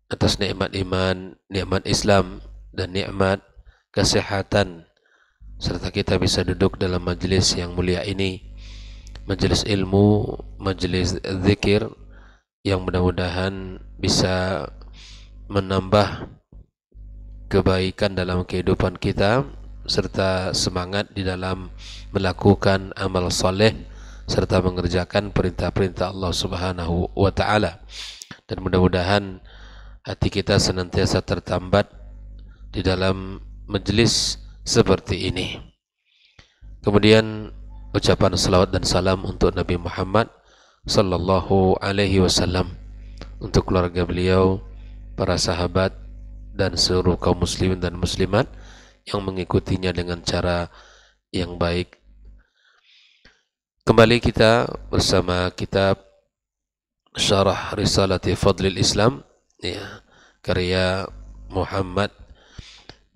atas nikmat iman, nikmat Islam, dan nikmat kesehatan, serta kita bisa duduk dalam majelis yang mulia ini, majelis ilmu, majelis zikir, yang mudah-mudahan bisa menambah kebaikan dalam kehidupan kita, serta semangat di dalam melakukan amal soleh, serta mengerjakan perintah-perintah Allah Subhanahu wa Ta'ala. Dan mudah-mudahan hati kita senantiasa tertambat di dalam majelis seperti ini. Kemudian ucapan salawat dan salam untuk Nabi Muhammad sallallahu alaihi wasallam, untuk keluarga beliau, para sahabat, dan seluruh kaum muslimin dan muslimat yang mengikutinya dengan cara yang baik. Kembali kita bersama kitab Syarah Risalati Fadlil Islam, ya, karya Muhammad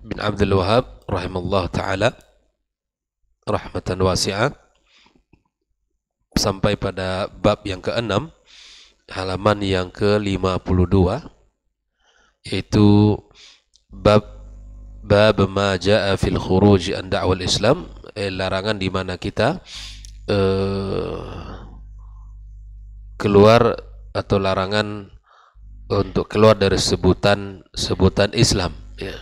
bin Abdul Wahab rahimallahu ta'ala rahmatan wasi'ah, sampai pada bab yang ke-6, halaman yang ke-52, yaitu bab ma jaa fil khuruj an da'wal Islam, larangan di mana kita keluar, atau larangan untuk keluar dari sebutan Islam, ya.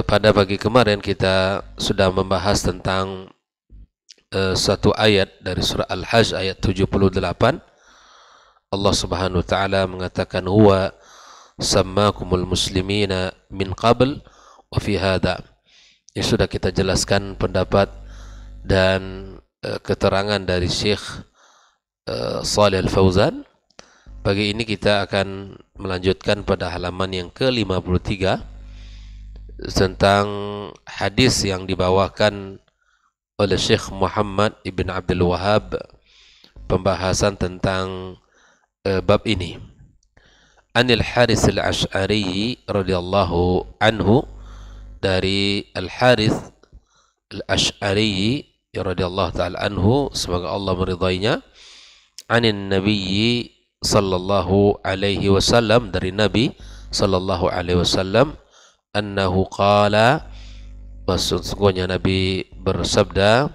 Pada pagi kemarin kita sudah membahas tentang satu ayat dari surah Al-Hajj ayat 78. Allah Subhanahu wa taala mengatakan, huwa sammakumul muslimina min qabl wa fi hadha. Ini sudah kita jelaskan pendapat dan keterangan dari Syekh Shalih Al-Fauzan. Pagi ini kita akan melanjutkan pada halaman yang ke-53 tentang hadis yang dibawakan oleh Syekh Muhammad ibn Abdul Wahab, pembahasan tentang bab ini. Anil Harits al-Ash'ari radhiyallahu anhu, dari Al-Harits al-Ash'ari radhiyallahu ta'ala anhu, semoga Allah meridainya, anin Nabi sallallahu alaihi wasallam, dari Nabi sallallahu alaihi wasallam, annahu qala, sesungguhnya Nabi bersabda,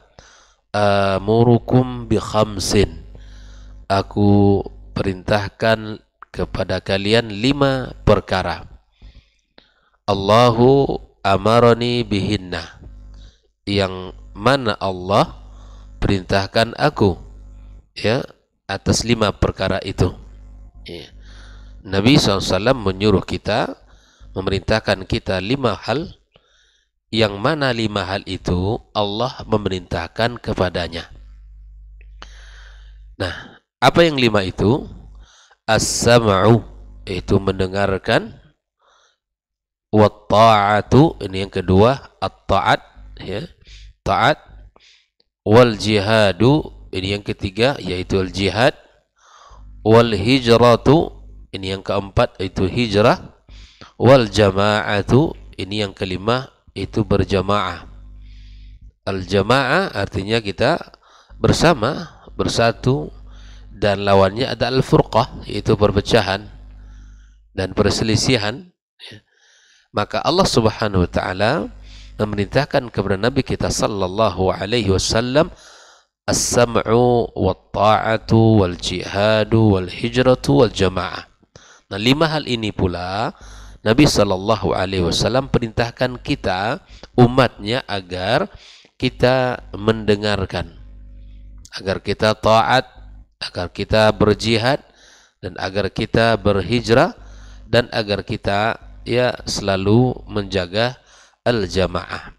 amurukum bi khamsin, aku perintahkan kepada kalian 5 perkara. Allahu amarani bihinna, yang mana Allah perintahkan aku, ya, atas 5 perkara itu, ya. Nabi SAW menyuruh kita, memerintahkan kita 5 hal, yang mana 5 hal itu Allah memerintahkan kepadanya. Nah, apa yang 5 itu? As-sam'u, itu mendengarkan, wa ta'atu, ini yang kedua, at-ta'at, ya, taat, wal jihadu, ini yang ketiga, yaitu al-jihad, wal hijratu, ini yang keempat, yaitu hijrah, wal jama'atu, ini yang kelima, itu berjamaah. Al-jamaah artinya kita bersama, bersatu, dan lawannya ada al-furqah, yaitu perpecahan dan perselisihan. Maka Allah Subhanahu wa taala memerintahkan kepada Nabi kita sallallahu alaihi wasallam as-sam'u wat ta'atu wal jihadu wal hijratu wal jamaah. Nah, 5 hal ini pula Nabi sallallahu alaihi wasallam perintahkan kita, umatnya, agar kita mendengarkan, agar kita taat, agar kita berjihad, dan agar kita berhijrah, dan agar kita, ya, selalu menjaga al-jamaah.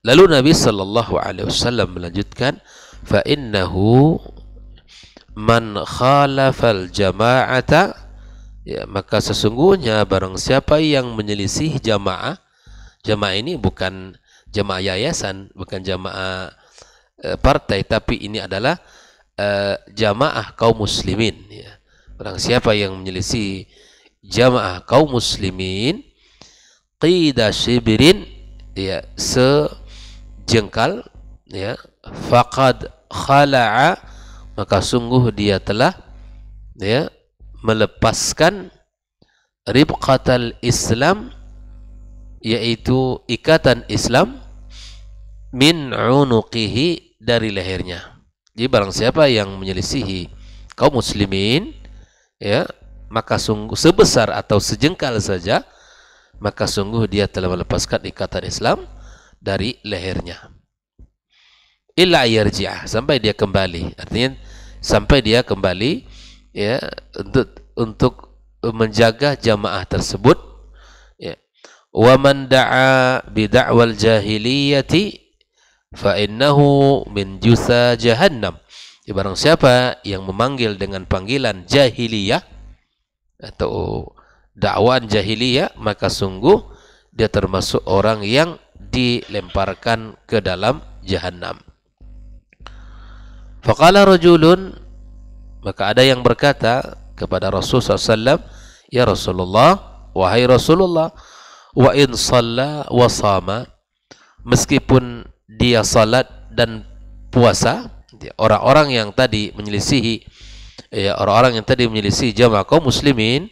Lalu Nabi sallallahu alaihi wasallam melanjutkan, fa innahu man khalafal jama'ata, ya, maka sesungguhnya barang siapa yang menyelisih jamaah. Jamaah ini bukan jamaah yayasan, bukan jamaah partai, tapi ini adalah jamaah kaum muslimin, ya. Barang siapa yang menyelisih jamaah kaum muslimin, qida shibirin, ya, sejengkal, ya, faqad khala'a, maka sungguh dia telah, ya, melepaskan ribqatal Islam, yaitu ikatan Islam, min unuqihi, dari lehernya. Jadi barang siapa yang menyelisihi kaum muslimin, ya, maka sungguh sebesar atau sejengkal saja, maka sungguh dia telah melepaskan ikatan Islam dari lehernya. Illa yarji'ah, sampai dia kembali. Artinya sampai dia kembali, ya, untuk menjaga jamaah tersebut, ya. Wa man da'a bid'awal jahiliyati fa innahu min jusa jahannam. Ya, barang siapa yang memanggil dengan panggilan jahiliyah atau dakwaan jahiliyah, maka sungguh dia termasuk orang yang dilemparkan ke dalam jahannam. Faqala rajulun, maka ada yang berkata kepada Rasulullah SAW, ya Rasulullah, wahai Rasulullah, wa in shalla wa sama, meskipun dia salat dan puasa, orang-orang yang tadi menyelisihi, ya, orang-orang yang tadi menyelisihi jamaah kaum muslimin,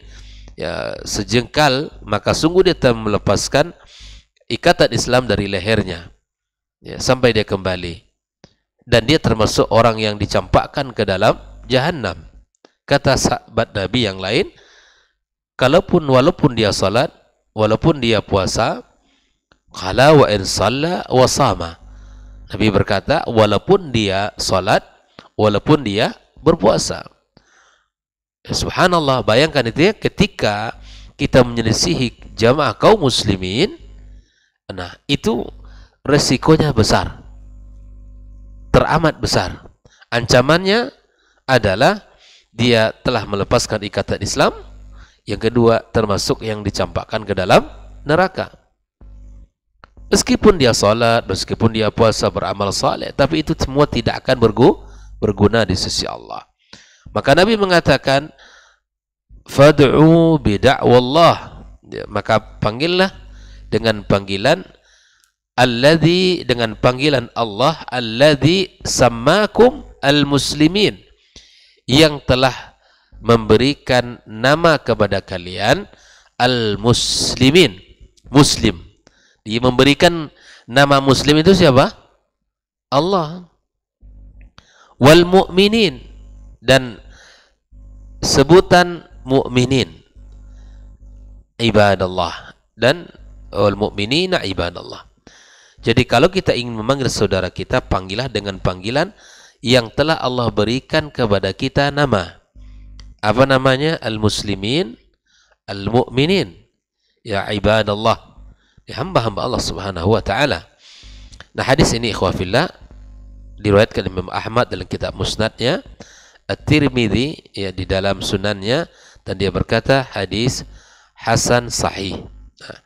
ya, sejengkal, maka sungguh dia telah melepaskan ikatan Islam dari lehernya, ya, sampai dia kembali, dan dia termasuk orang yang dicampakkan ke dalam jahannam. Kata sahabat Nabi yang lain, walaupun dia salat, walaupun dia puasa, qala wa in shalla wa sama, Nabi berkata walaupun dia salat, walaupun dia berpuasa. Ya, subhanallah, bayangkan itu ya, ketika kita menyelisihi jamaah kaum muslimin, nah itu resikonya besar, teramat besar. Ancamannya adalah dia telah melepaskan ikatan Islam. Yang kedua, termasuk yang dicampakkan ke dalam neraka. Meskipun dia salat, meskipun dia puasa, beramal saleh, tapi itu semua tidak akan berguna di sisi Allah. Maka Nabi mengatakan, fad'u bid'awallah, maka panggillah dengan panggilan alladzi, dengan panggilan Allah, alladzi sammakum al-muslimin, yang telah memberikan nama kepada kalian al-muslimin, muslim. Dia memberikan nama muslim itu siapa? Allah. Wal mu'minin, dan sebutan mu'minin, ibadallah, dan wal mu'minina ibadallah. Jadi kalau kita ingin memanggil saudara kita, panggillah dengan panggilan yang telah Allah berikan kepada kita nama. Apa namanya? Al-muslimin, al-mu'minin, ya ibadallah, ya hamba-hamba Allah Subhanahu wa taala. Nah, hadis ini ikhwah fillah diriwayatkan Imam Ahmad dalam kitab Musnadnya, At-Tirmidzi ya di dalam sunannya, dan dia berkata hadis hasan sahih. Nah,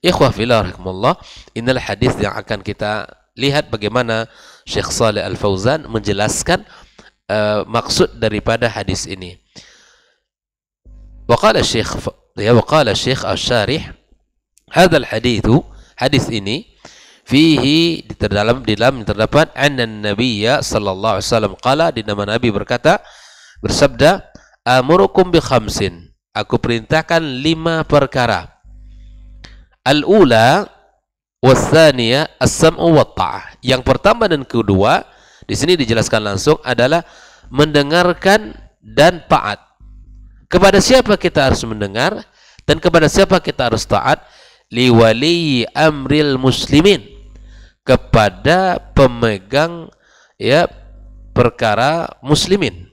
ikhwah fillah rahimakumullah, inilah hadis yang akan kita lihat bagaimana Syekh Shalih Al-Fauzan menjelaskan maksud daripada hadis ini. Waqala Syekh Asy-Syarih, hadzal haditsu, hadis ini, fihi, di dalam terdapat anna nabiyya sallallahu alaihi wasallam qala, di nama Nabi berkata, bersabda, amurukum bi khamsin, aku perintahkan 5 perkara. Al-ula was-tsaniyah as-sam'u wat-ta'ah. Yang pertama dan kedua di sini dijelaskan langsung adalah mendengarkan dan taat. Kepada siapa kita harus mendengar dan kepada siapa kita harus taat? Liwali amril muslimin, kepada pemegang ya perkara muslimin,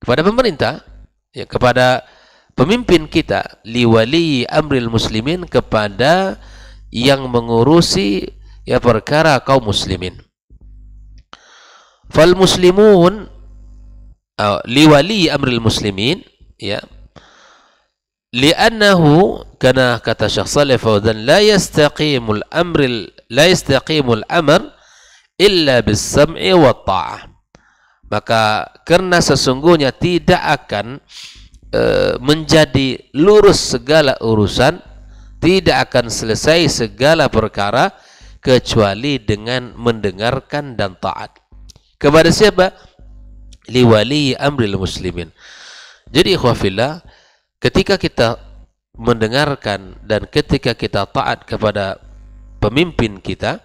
kepada pemerintah, ya, kepada pemimpin kita. Liwali amril muslimin, kepada yang mengurusi ya perkara kaum muslimin. Fal muslimun liwali amril muslimin, ya, li'annahu, karena kata Syekh Shalih Fauzan, la yastaqimul amr illa bis-sam'i wa ta'ah. Maka karena sesungguhnya tidak akan menjadi lurus segala urusan, tidak akan selesai segala perkara kecuali dengan mendengarkan dan taat. Kepada siapa? Liwali amril muslimin. Jadi ikhwah fillah, ketika kita mendengarkan dan ketika kita taat kepada pemimpin kita,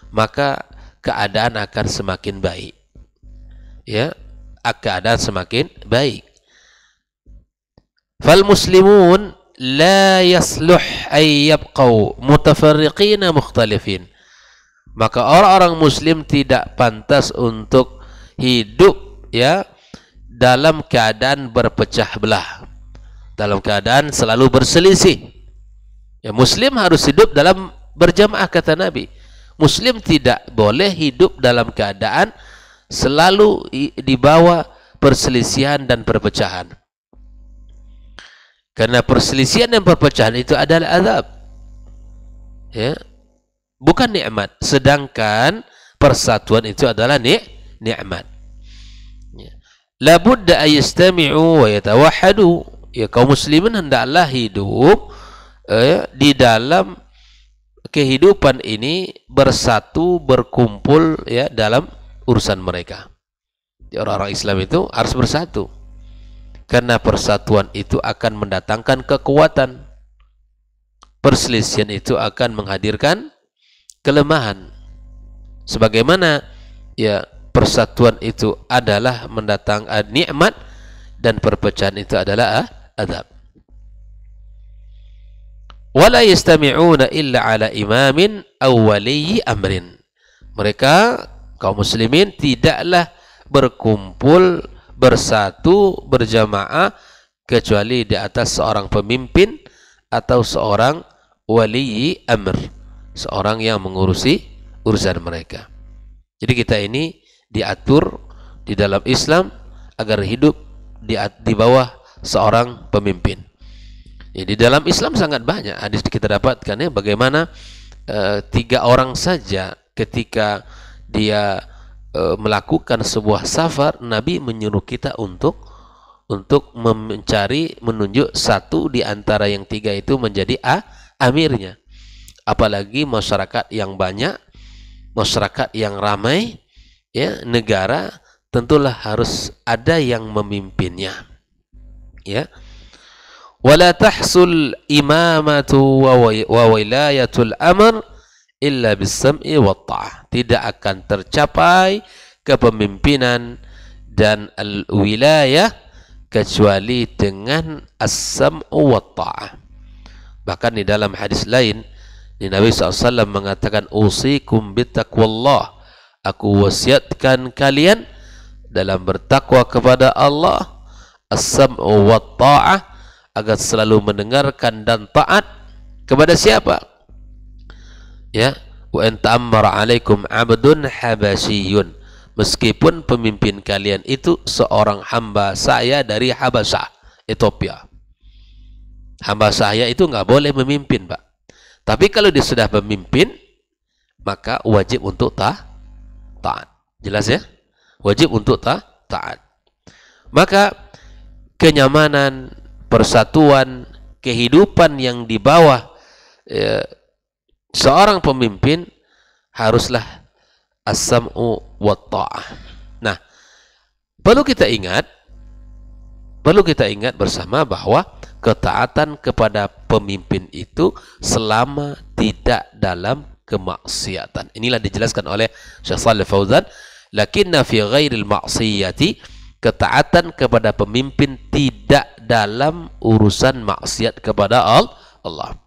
maka keadaan akan semakin baik. Ya, keadaan semakin baik. Fal muslimun la yasluh ay yabqau mutafarriqina mukhtalifin. Maka orang-orang muslim tidak pantas untuk hidup ya dalam keadaan berpecah belah, dalam keadaan selalu berselisih. Ya, muslim harus hidup dalam berjamaah, kata Nabi. Muslim tidak boleh hidup dalam keadaan selalu di bawah perselisihan dan perpecahan. Karena perselisihan dan perpecahan itu adalah azab. Ya, bukan nikmat. Sedangkan persatuan itu adalah nikmat. Ya. La budda ayastami'u wa yatawahhadu. Ya, kaum muslimin hendaklah hidup di dalam kehidupan ini bersatu, berkumpul ya dalam urusan mereka. Orang-orang Islam itu harus bersatu. Karena persatuan itu akan mendatangkan kekuatan. Perselisihan itu akan menghadirkan kelemahan. Sebagaimana ya persatuan itu adalah mendatangkan nikmat dan perpecahan itu adalah azab. Wala yastami'una illa ala imamin aw wali amrin. Mereka kaum muslimin tidaklah berkumpul bersatu berjamaah kecuali di atas seorang pemimpin atau seorang wali amr, seorang yang mengurusi urusan mereka. Jadi kita ini diatur di dalam Islam agar hidup di bawah seorang pemimpin. Ya, di dalam Islam sangat banyak hadis kita dapatkan ya, bagaimana 3 orang saja ketika dia melakukan sebuah safar, Nabi menyuruh kita untuk menunjuk satu di antara yang 3 itu menjadi amirnya. Apalagi masyarakat yang banyak, masyarakat yang ramai, ya, negara tentulah harus ada yang memimpinnya. Ya. Wala tahsul imamatu wa wilayatul amr illa bis-sam'i wa ta'ah. Tidak akan tercapai kepemimpinan dan al-wilayah kecuali dengan as-sam'u wa ta'ah. Bahkan di dalam hadis lain Nabi SAW mengatakan, usikum bittaqwallah, aku wasiatkan kalian dalam bertakwa kepada Allah, as-sam'u wa ta'ah, agar selalu mendengarkan dan taat kepada siapa? Ya, wa in ta'ammara 'alaikum 'abdun habasyiyun, meskipun pemimpin kalian itu seorang hamba saya dari Habasyah, Ethiopia. Hamba saya itu nggak boleh memimpin, Pak. Tapi kalau dia sudah memimpin, maka wajib untuk taat. Jelas ya? Wajib untuk taat. Maka kenyamanan, persatuan, kehidupan yang di bawah seorang pemimpin haruslah as-sam'u wa ta'ah. Nah, perlu kita ingat bersama bahwa ketaatan kepada pemimpin itu selama tidak dalam kemaksiatan. Inilah dijelaskan oleh Syekh Shalih Fauzan, lakinna fi ghairil ma'siyati, ketaatan kepada pemimpin tidak dalam urusan maksiat kepada Allah.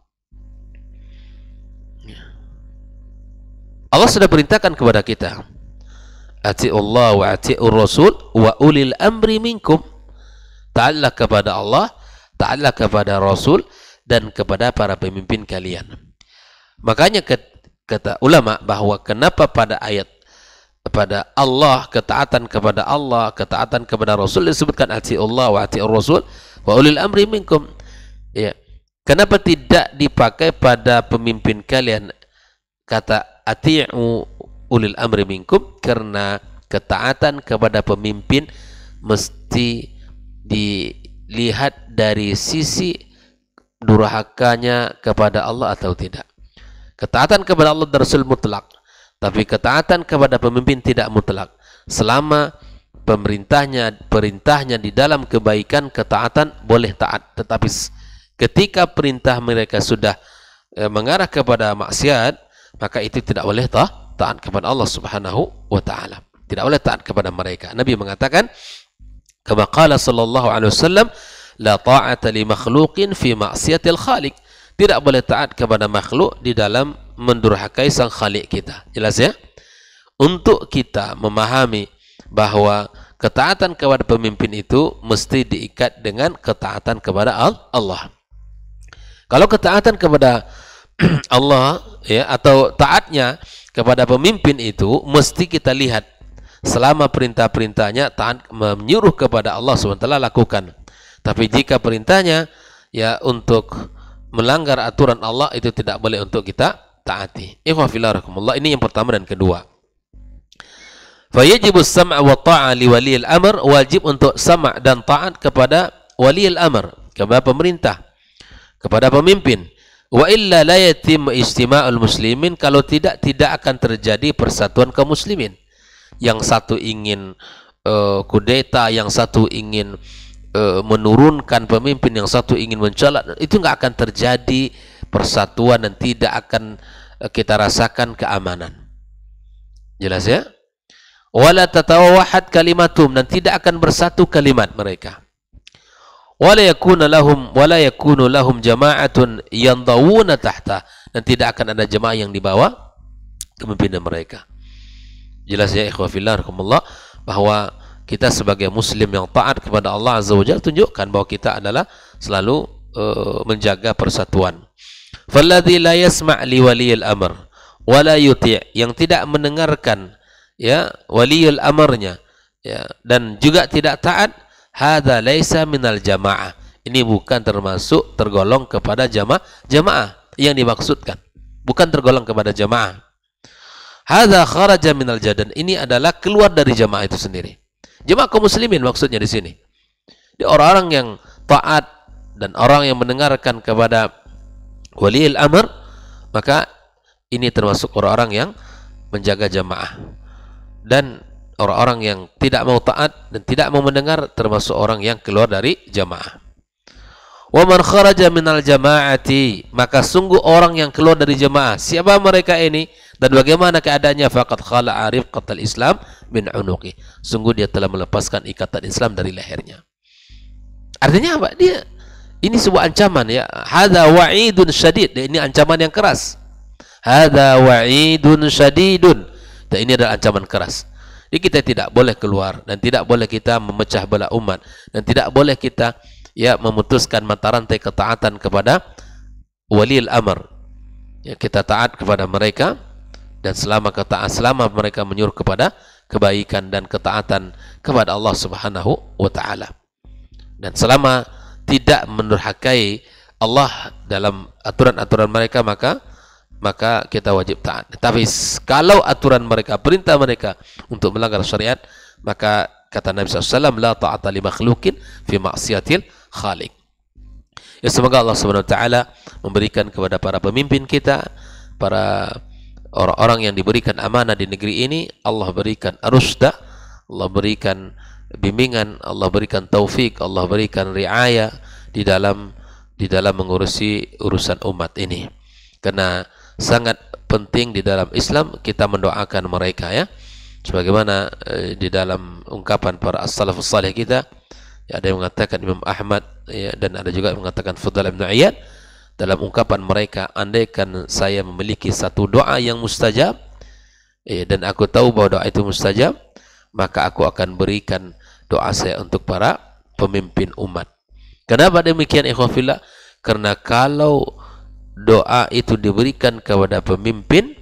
Allah sudah perintahkan kepada kita, ati'ullah wa ati'ur rasul wa ulil amri minkum. Taatlah kepada Allah, taatlah kepada Rasul, dan kepada para pemimpin kalian. Makanya kata ulama bahwa kenapa pada ayat pada Allah, ketaatan kepada Allah, ketaatan kepada Rasul disebutkan ati'ullah wa ati'ur rasul wa ulil amri minkum. Ya. Kenapa tidak dipakai pada pemimpin kalian kata ati'u ulil amri minkum? Karena ketaatan kepada pemimpin mesti dilihat dari sisi durhakanya kepada Allah atau tidak. Ketaatan kepada Allah dan Rasul mutlak, tapi ketaatan kepada pemimpin tidak mutlak. Selama perintahnya di dalam kebaikan, ketaatan boleh taat, tetapi Ketika perintah mereka sudah mengarah kepada maksiat, maka itu tidak boleh taat kepada Allah Subhanahu wa taala. Tidak boleh taat kepada mereka. Nabi mengatakan, kama qala sallallahu alaihi wasallam, la ta'ata li makhluqin fi ma'siyatil khaliq. Tidak boleh taat kepada makhluk di dalam mendurhakai sang khalik kita. Jelas ya? Untuk kita memahami bahwa ketaatan kepada pemimpin itu mesti diikat dengan ketaatan kepada Allah. Kalau ketaatan kepada Allah ya, atau taatnya kepada pemimpin itu mesti kita lihat selama perintah-perintahnya taat menyuruh kepada Allah SWT lakukan. Tapi jika perintahnya ya untuk melanggar aturan Allah, itu tidak boleh untuk kita taati. Ikhwafillah, ini yang pertama dan kedua. Fayajibus sam' wa ta'a li wali al-amr, wajib untuk sam' dan taat kepada wali al-amr, kepada pemerintah, kepada pemimpin. Wa illa la yatim istima'ul muslimin, kalau tidak akan terjadi persatuan kaum muslimin. Yang satu ingin kudeta, yang satu ingin menurunkan pemimpin, yang satu ingin mencolok, itu enggak akan terjadi persatuan dan tidak akan kita rasakan keamanan. Jelas ya? Wala tatawahhad kalimatum, dan tidak akan bersatu kalimat mereka. Wala yakunu lahum jama'atun yandawuna tahta, dan tidak akan ada jemaah yang di bawah kepemimpinan mereka. Jelas ya ikhwafillah rahimakumullah, bahwa kita sebagai muslim yang taat kepada Allah Azza wa Jalla tunjukkan bahwa kita adalah selalu menjaga persatuan. Falladzi la yasma' li waliyil amr wa la yuti', yang tidak mendengarkan ya waliul amrnya ya, dan juga tidak taat, hadza laisa minal jamaah, ini bukan termasuk tergolong kepada jamaah yang dimaksudkan, bukan tergolong kepada jamaah. Hadza kharaja minal jadan, ini adalah keluar dari jamaah itu sendiri. Jemaah kaum muslimin maksudnya di sini. Di orang-orang yang taat dan orang yang mendengarkan kepada waliul amr, maka ini termasuk orang-orang yang menjaga jamaah. Dan orang-orang yang tidak mau taat dan tidak mau mendengar termasuk orang yang keluar dari jamaah. Wa man kharaja minal jamaati, maka sungguh orang yang keluar dari jamaah, siapa mereka ini dan bagaimana keadaannya? Faqad khala'a rifqatal Islam min unuqi, sungguh dia telah melepaskan ikatan Islam dari lehernya. Artinya apa? Dia ini sebuah ancaman ya. Hadza wa'idun syadid, ini ancaman yang keras. Hadza wa'idun syadidun, dan ini adalah ancaman keras. Jadi kita tidak boleh keluar, dan tidak boleh kita memecah belah umat, dan tidak boleh kita ya memutuskan mata rantai ketaatan kepada waliul amr. Ya, kita taat kepada mereka, dan selama mereka menyuruh kepada kebaikan dan ketaatan kepada Allah Subhanahu wa taala, dan selama tidak mendurhakai Allah dalam aturan-aturan mereka, maka kita wajib taat. Tapi kalau aturan mereka, perintah mereka untuk melanggar syariat, maka kata Nabi SAW, la ta'ata li makhlukin fi maksiatil khaliq. Ya, semoga Allah Subhanahu wa taala memberikan kepada para pemimpin kita, para orang-orang yang diberikan amanah di negeri ini, Allah berikan rusda, Allah berikan bimbingan, Allah berikan taufik, Allah berikan riayah di dalam mengurusi urusan umat ini. Karena sangat penting di dalam Islam kita mendoakan mereka ya. Sebagaimana di dalam ungkapan para as-salafus salih kita, ya, ada yang mengatakan Imam Ahmad ya, dan ada juga yang mengatakan Fudail bin Iyad, dalam ungkapan mereka, andaikan saya memiliki satu doa yang mustajab ya, dan aku tahu bahwa doa itu mustajab, maka aku akan berikan doa saya untuk para pemimpin umat. Kenapa demikian ikhwafillah? Karena kalau doa itu diberikan kepada pemimpin,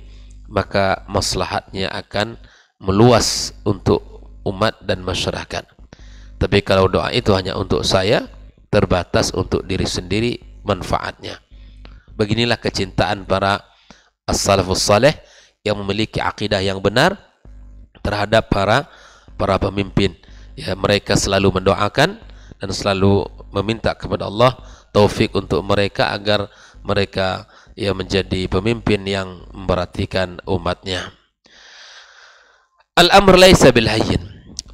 maka maslahatnya akan meluas untuk umat dan masyarakat. Tapi kalau doa itu hanya untuk saya, terbatas untuk diri sendiri manfaatnya. Beginilah kecintaan para as-salafus salih yang memiliki akidah yang benar terhadap para pemimpin. Ya, mereka selalu mendoakan dan selalu meminta kepada Allah taufik untuk mereka agar mereka ya menjadi pemimpin yang memperhatikan umatnya. Al-amr laisa bil hayyin.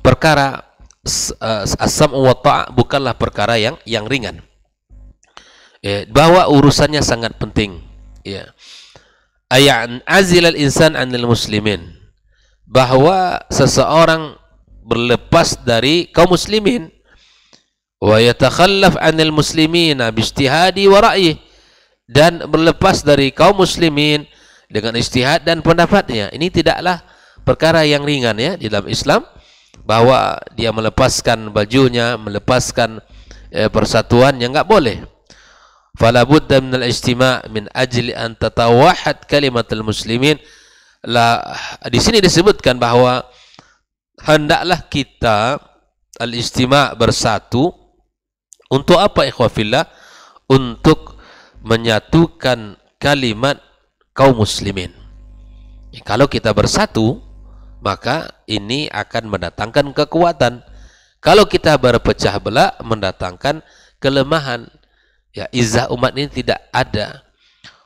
Perkara as-sam'u wa ta'a bukanlah perkara yang ringan. Ya, bahwa urusannya sangat penting. Ya. Ayan azilal insan anil muslimin, bahwa seseorang berlepas dari kaum muslimin, wa yatakhallaf anil muslimina bijtihadi wa ra'yi, dan berlepas dari kaum muslimin dengan istihad dan pendapatnya. Ini tidaklah perkara yang ringan ya di dalam Islam, bahwa dia melepaskan bajunya, melepaskan persatuan yang enggak boleh. Fala budda min al-ijtima' min ajli an tatawahhad kalimatul muslimin. Di sini disebutkan bahwa hendaklah kita al-ijtima' bersatu. Untuk apa ikhwafillah? Untuk menyatukan kalimat kaum muslimin. Kalau kita bersatu, maka ini akan mendatangkan kekuatan. Kalau kita berpecah belah, mendatangkan kelemahan. Ya, izzah umat ini tidak ada.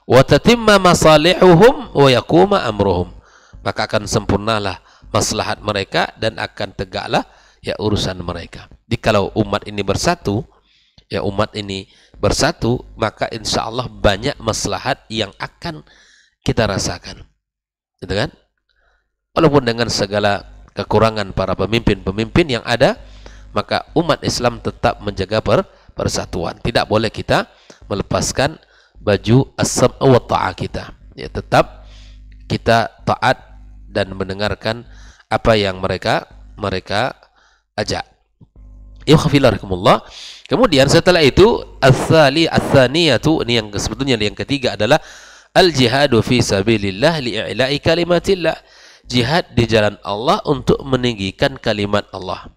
Wa tatimma masalihuhum wa yaquma amruhum. Maka akan sempurnalah maslahat mereka dan akan tegaklah ya urusan mereka. Jadi kalau umat ini bersatu, ya umat ini bersatu, maka insya Allah banyak maslahat yang akan kita rasakan. Gitu kan? Walaupun dengan segala kekurangan para pemimpin-pemimpin yang ada, maka umat Islam tetap menjaga persatuan. Tidak boleh kita melepaskan baju as-sam' wa ta'ah kita. Ya, tetap kita taat dan mendengarkan apa yang mereka ajak. Ikhwafillah. Kemudian setelah itu ats-tsaniyatu, ini yang sebetulnya yang ketiga adalah al-jihadu fi sabilillah li'i'la'i kalimatillah. Jihad di jalan Allah untuk meninggikan kalimat Allah.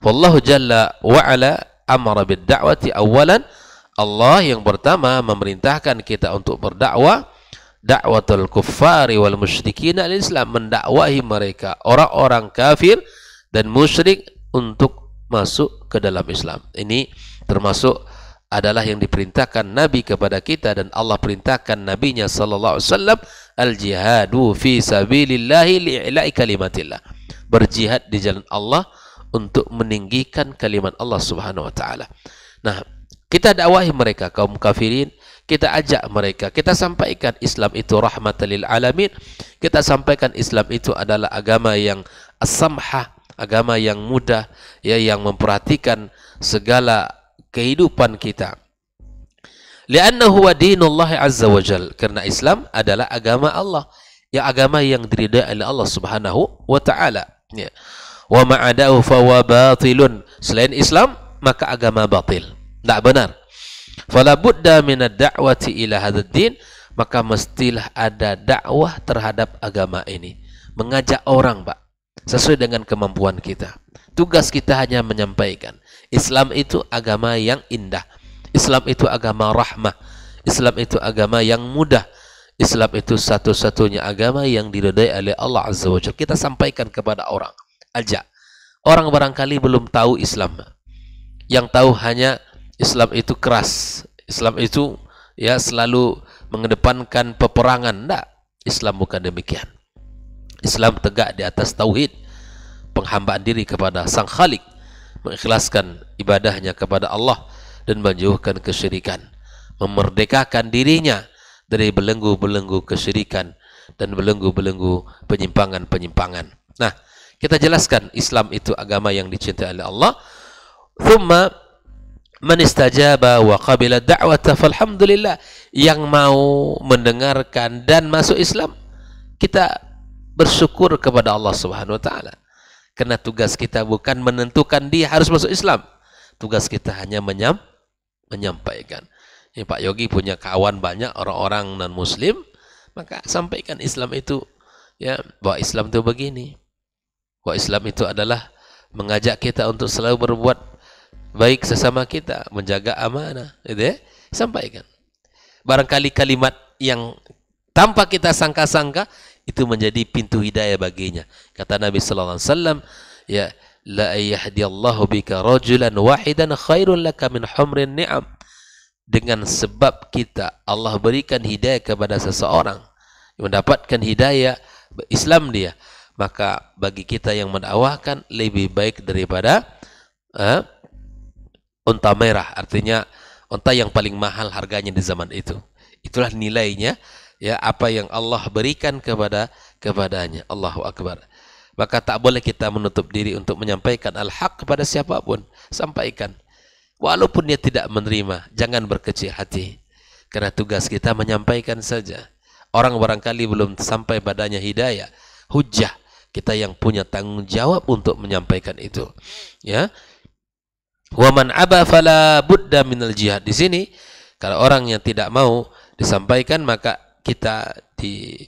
Wallahu jalla wa ala amara bid-da'wati awalan. Allah yang pertama memerintahkan kita untuk berdakwah, da'watul kuffari wal musyrikin al-Islam, mendakwahi mereka orang-orang kafir dan musyrik untuk masuk ke dalam Islam. Ini termasuk adalah yang diperintahkan Nabi kepada kita, dan Allah perintahkan nabinya sallallahu alaihi wasallam, al-jihadu fi sabilillahi li'ila'i kalimatillah. Berjihad di jalan Allah untuk meninggikan kalimat Allah Subhanahu wa taala. Nah, kita dakwahi mereka kaum kafirin, kita ajak mereka, kita sampaikan Islam itu rahmatan lil alamin. Kita sampaikan Islam itu adalah agama yang as-samhah, agama yang mudah, ya, yang memperhatikan segala kehidupan kita. Li'annahu wa dinullah azza wa jal, karena Islam adalah agama Allah, ya, agama yang diridai oleh Allah Subhanahu wa taala. Ya. Wa ma'adahu fa wa batilun, selain Islam maka agama batil, tidak benar. Fala budda min ad-da'wati ila hadzal din, maka mestilah ada dakwah terhadap agama ini, mengajak orang, Pak, sesuai dengan kemampuan kita. Tugas kita hanya menyampaikan Islam itu agama yang indah, Islam itu agama rahmah, Islam itu agama yang mudah, Islam itu satu-satunya agama yang diridai oleh Allah Azza wa Jalla. Kita sampaikan kepada orang, ajak. Orang barangkali belum tahu Islam, yang tahu hanya Islam itu keras, Islam itu ya selalu mengedepankan peperangan. Tidak, Islam bukan demikian. Islam tegak di atas tauhid, penghambaan diri kepada Sang Khalik, mengikhlaskan ibadahnya kepada Allah dan menjauhkan kesyirikan, memerdekakan dirinya dari belenggu-belenggu kesyirikan dan belenggu-belenggu penyimpangan-penyimpangan. Nah, kita jelaskan Islam itu agama yang dicintai oleh Allah. Thumma man istajaba wa qabila da'wata falhamdulillah. Yang mau mendengarkan dan masuk Islam, kita bersyukur kepada Allah Subhanahu wa taala. Karena tugas kita bukan menentukan dia harus masuk Islam. Tugas kita hanya menyampaikan. Ini Pak Yogi punya kawan banyak orang-orang non muslim, maka sampaikan Islam itu, ya, bahwa Islam itu begini. Bahwa Islam itu adalah mengajak kita untuk selalu berbuat baik sesama kita, menjaga amanah, gitu ya. Sampaikan. Barangkali kalimat yang tanpa kita sangka-sangka itu menjadi pintu hidayah baginya. Kata Nabi sallallahu alaihi wasallam, ya, la yahdiyallahu bika rajulan wahidan khairun laka min humrin ni'am. Dengan sebab kita Allah berikan hidayah kepada seseorang, mendapatkan hidayah Islam dia, maka bagi kita yang mendakwahkan lebih baik daripada unta merah. Artinya Unta yang paling mahal harganya di zaman itu. Itulah nilainya, ya, apa yang Allah berikan kepadanya. Allahu Akbar. Maka tak boleh kita menutup diri untuk menyampaikan al-haq kepada siapapun. Sampaikan. Walaupun dia tidak menerima, jangan berkecil hati. Karena tugas kita menyampaikan saja. Orang barangkali belum sampai padanya hidayah, hujjah. Kita yang punya tanggung jawab untuk menyampaikan itu. Ya. Wa man aba fala budda minal jihad. Di sini kalau orang yang tidak mau disampaikan, maka kita di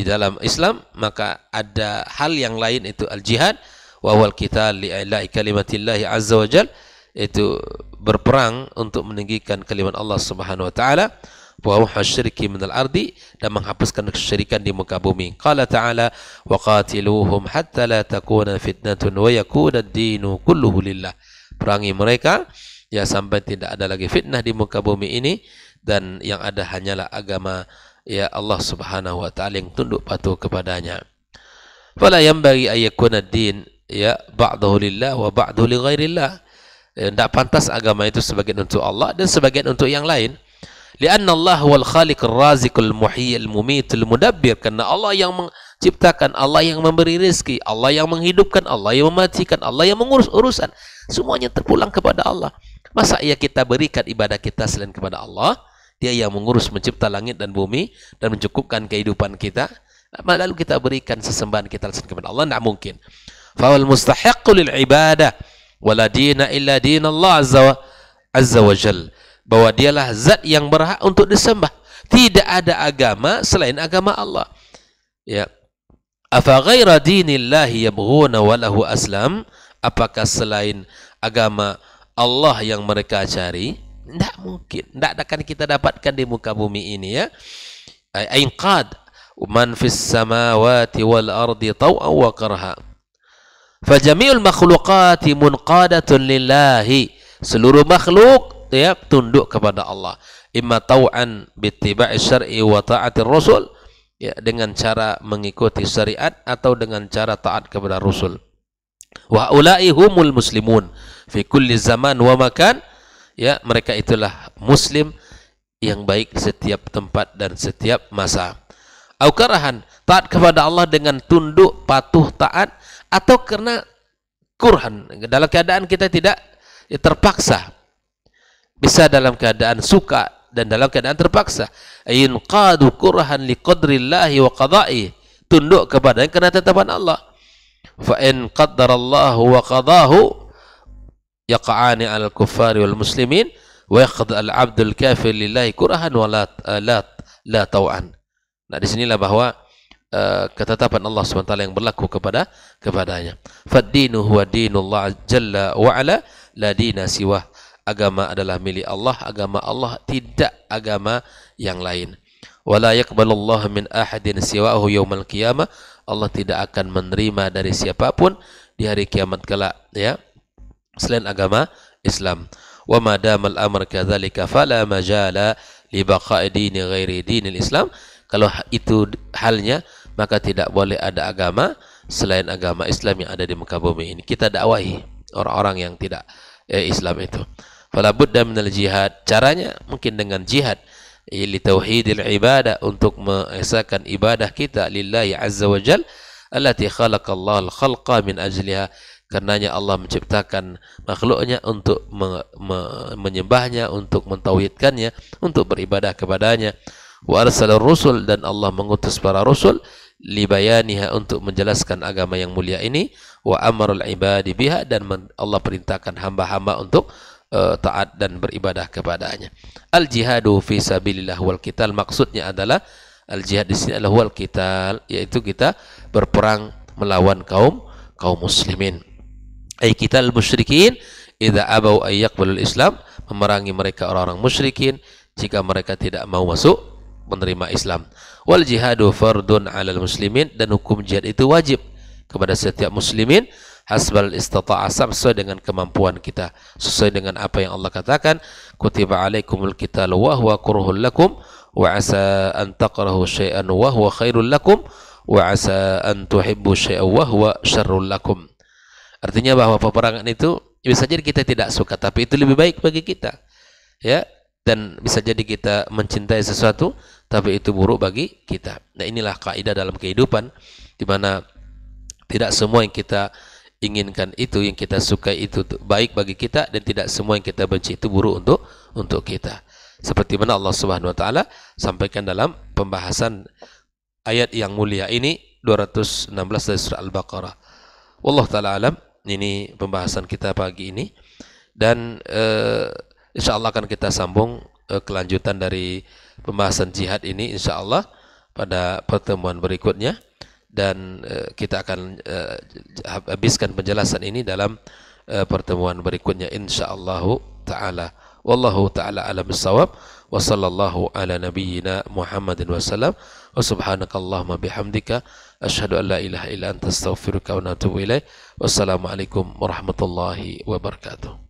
dalam Islam maka ada hal yang lain, itu al jihad wa wal qital li ila'i kalimatillahi azza wa jal, itu berperang untuk meninggikan kalimat Allah Subhanahu wa taala, wa syirki minal ardi, dan menghapuskan kesyirikan di muka bumi. Qala ta'ala wa qatiluhum hatta la takuna fitnatun wa yakuna ad-dinu kulluhu lillah. Perangi mereka ya sampai tidak ada lagi fitnah di muka bumi ini, dan yang ada hanyalah agama ya Allah Subhanahu wa taala yang tunduk patuh kepadanya. Fala yanbaghi ay yakuna ad-din ya ba'dahu lillah wa ba'dahu li ghairillah. Tidak pantas agama itu sebagian untuk Allah dan sebagian untuk yang lain. Lianna Allah wal khaliq ar-raziq al-muhyi al-mumit al-mudabbir. Karena Allah yang menciptakan, Allah yang memberi rezeki, Allah yang menghidupkan, Allah yang mematikan, Allah yang mengurus urusan. Semuanya terpulang kepada Allah. Masa ya kita berikan ibadah kita selain kepada Allah? Dia yang mengurus, mencipta langit dan bumi dan mencukupkan kehidupan kita. Lalu kita berikan sesembahan kita selain kepada Allah? Tidak mungkin. Fawal mustahiqqu lil ibadah wala dina illa dinallah azza wa jal. Bahwa dialah zat yang berhak untuk disembah. Tidak ada agama selain agama Allah. Ya. Afa ghaira dinillahi yabghuna wa lahu aslam? Apakah selain agama Allah yang mereka cari? Tidak mungkin. Tidak akan kita dapatkan di muka bumi ini, ya. Ainqad man fis samawati wal ardi taw'an wa karha. Fajami'ul makhluqati munqadatun lillahi. Seluruh makhluk ya tunduk kepada Allah. Imma tau'an bittiba'i syar'i wa ta'atir rasul, ya, dengan cara mengikuti syariat atau dengan cara taat kepada Rasul. Wa ulai humul muslimun fi kulli zaman wa makan, ya, mereka itulah muslim yang baik setiap tempat dan setiap masa. Au karahan, taat kepada Allah dengan tunduk, patuh, taat, atau karena kurhan, dalam keadaan kita tidak terpaksa. Bisa dalam keadaan suka dan dalam keadaan terpaksa. Ayun qadu kurhan li qadrillahi wa qada'i, tunduk kepada karena ketetapan Allah. Fa in qaddarallahu wa qadahu yaqa'ani al kuffari wal muslimin wa yaqd al abdul kafir lillahi kurhan wa la tau'an. Nah, di sinilah bahwa ketetapan Allah SWT yang berlaku kepadanya. Fad-dinu huwa dinullah jalla wa ala la dina siwah. Agama adalah milik Allah, agama Allah, tidak agama yang lain. Wala yaqbalullahu min ahadin siwahu yaumal qiyamah. Allah tidak akan menerima dari siapapun di hari kiamat kelak, ya, selain agama Islam. Wa ma damal amr kadzalika fala majala li baqa'i dini ghairi dinil Islam. Kalau itu halnya, maka tidak boleh ada agama selain agama Islam yang ada di muka bumi ini. Kita dakwahi orang-orang yang tidak Islam itu. Fala budda minal jihad. Caranya mungkin dengan jihad li tauhidil ibadah, untuk mengesahkan ibadah kita lillahi azza wa jal allati khalaqallahu al-khalqa min ajliha. Karenanya Allah menciptakan makhluknya untuk menyembahnya, untuk mentauhidkannya, untuk beribadah kepadanya. Wa arsalar rusul, dan Allah mengutus para rasul libayaniha, untuk menjelaskan agama yang mulia ini. Wa amarul ibadi biha, dan Allah perintahkan hamba-hamba untuk taat dan beribadah kepadanya. Al jihadu fi sabilillah wal qital, maksudnya adalah al jihad di sini adalah wal qital, yaitu kita berperang melawan kaum muslimin. Ai qital musyrikin idza abau ay yaqbalul Islam, memerangi mereka orang-orang musyrikin jika mereka tidak mau masuk menerima Islam. Wal jihadu fardun 'alal muslimin, dan hukum jihad itu wajib kepada setiap muslimin hasbal istata'a, sesuai dengan kemampuan kita, sesuai dengan apa yang Allah katakan, kutiba alaikumul qitalu wa huwa kurhul lakum wa asa an takrahu syai'an wa huwa khairul lakum wa asa an tuhibbu syai'an wa huwa syarrul lakum. Artinya bahwa peperangan itu bisa jadi kita tidak suka, tapi itu lebih baik bagi kita. Ya, dan bisa jadi kita mencintai sesuatu tapi itu buruk bagi kita. Nah, inilah kaidah dalam kehidupan, di mana tidak semua yang kita inginkan itu, yang kita sukai itu baik bagi kita, dan tidak semua yang kita benci itu buruk untuk kita. Seperti mana Allah Subhanahu wa taala sampaikan dalam pembahasan ayat yang mulia ini 216 dari surah Al-Baqarah. Wallahu taala alam. Ini pembahasan kita pagi ini, dan insyaallah akan kita sambung kelanjutan dari pembahasan jihad ini insyaallah pada pertemuan berikutnya, dan kita akan habiskan penjelasan ini dalam pertemuan berikutnya insyaallah taala. Wallahu taala alam bissawab, wa sallallahu ala nabiyyina Muhammadin wasallam, wa subhanakallahumma bihamdika asyhadu an la ilaha illa anta astaghfiruka wa atubu ilaik. Wassalamualaikum warahmatullahi wabarakatuh.